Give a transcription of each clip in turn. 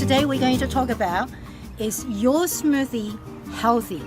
today we're going to talk about, is your smoothie healthy?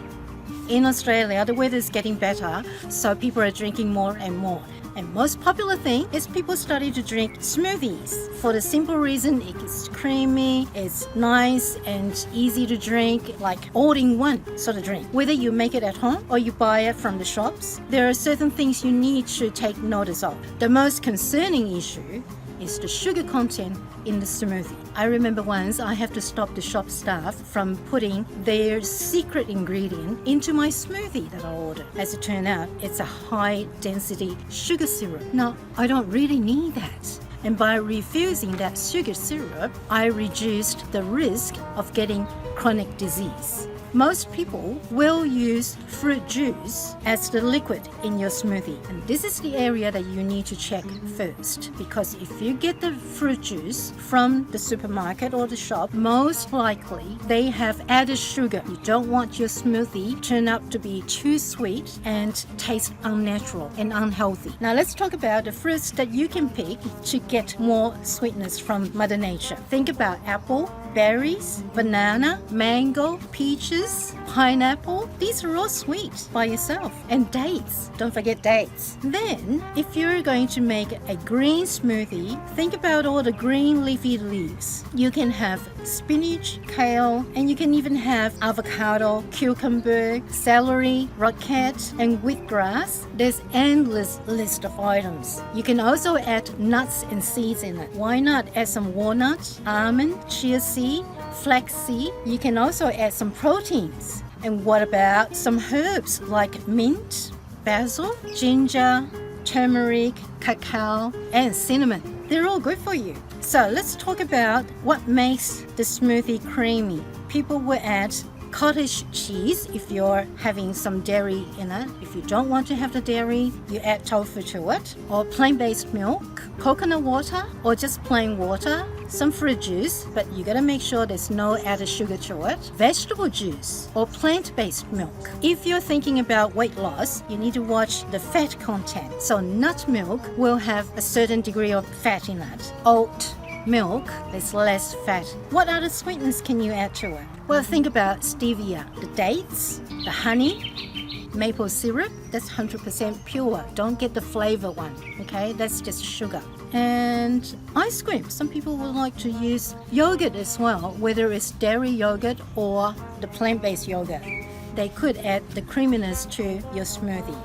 In Australia, the weather is getting better, so people are drinking more and more. And most popular thing is people starting to drink smoothies for the simple reason it's creamy, it's nice and easy to drink, like all-in-one sort of drink. Whether you make it at home or you buy it from the shops, there are certain things you need to take notice of. The most concerning issue is the sugar content in the smoothie. I remember once I have to stop the shop staff from putting their secret ingredient into my smoothie that I ordered. As it turned out, it's a high density sugar syrup. Now, I don't really need that. And by refusing that sugar syrup, I reduced the risk of getting chronic disease. Most people will use fruit juice as the liquid in your smoothie. And this is the area that you need to check first. Because if you get the fruit juice from the supermarket or the shop, most likely they have added sugar. You don't want your smoothie turn out to be too sweet and taste unnatural and unhealthy. Now let's talk about the fruits that you can pick to get more sweetness from Mother Nature. Think about apple, berries, banana, mango, peaches, pineapple. These are all sweet by yourself. And dates. Don't forget dates. Then, if you're going to make a green smoothie, think about all the green leafy leaves. You can have spinach, kale, and you can even have avocado, cucumber, celery, rocket, and wheatgrass. There's endless list of items. You can also add nuts and seeds in it. Why not add some walnut, almond, chia seed, flaxseed? You can also add some proteins. And what about some herbs like mint, basil, ginger, turmeric, cacao, and cinnamon? They're all good for you. So let's talk about what makes the smoothie creamy. People will add cottage cheese if you're having some dairy in it. If you don't want to have the dairy, you add tofu to it, or plant-based milk, coconut water, or just plain water, some fruit juice, but you gotta make sure there's no added sugar to it, vegetable juice, or plant-based milk. If you're thinking about weight loss, you need to watch the fat content. So nut milk will have a certain degree of fat in it. Oat milk, there's less fat. What other sweeteners can you add to it? Well, think about stevia, the dates, the honey, maple syrup, that's 100% pure. Don't get the flavor one, okay? That's just sugar. And ice cream. Some people would like to use yogurt as well, whether it's dairy yogurt or the plant-based yogurt. They could add the creaminess to your smoothie.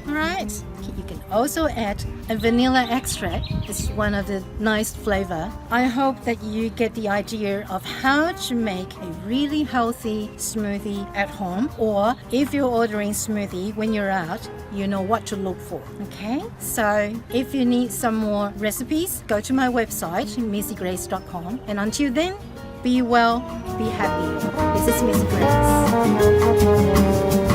Alright, you can also add a vanilla extract. It's one of the nice flavor. I hope that you get the idea of how to make a really healthy smoothie at home, or if you're ordering smoothie when you're out, you know what to look for. Okay, so if you need some more recipes, go to my website, missygrace.com, and until then, be well, be happy. This is Missy Grace.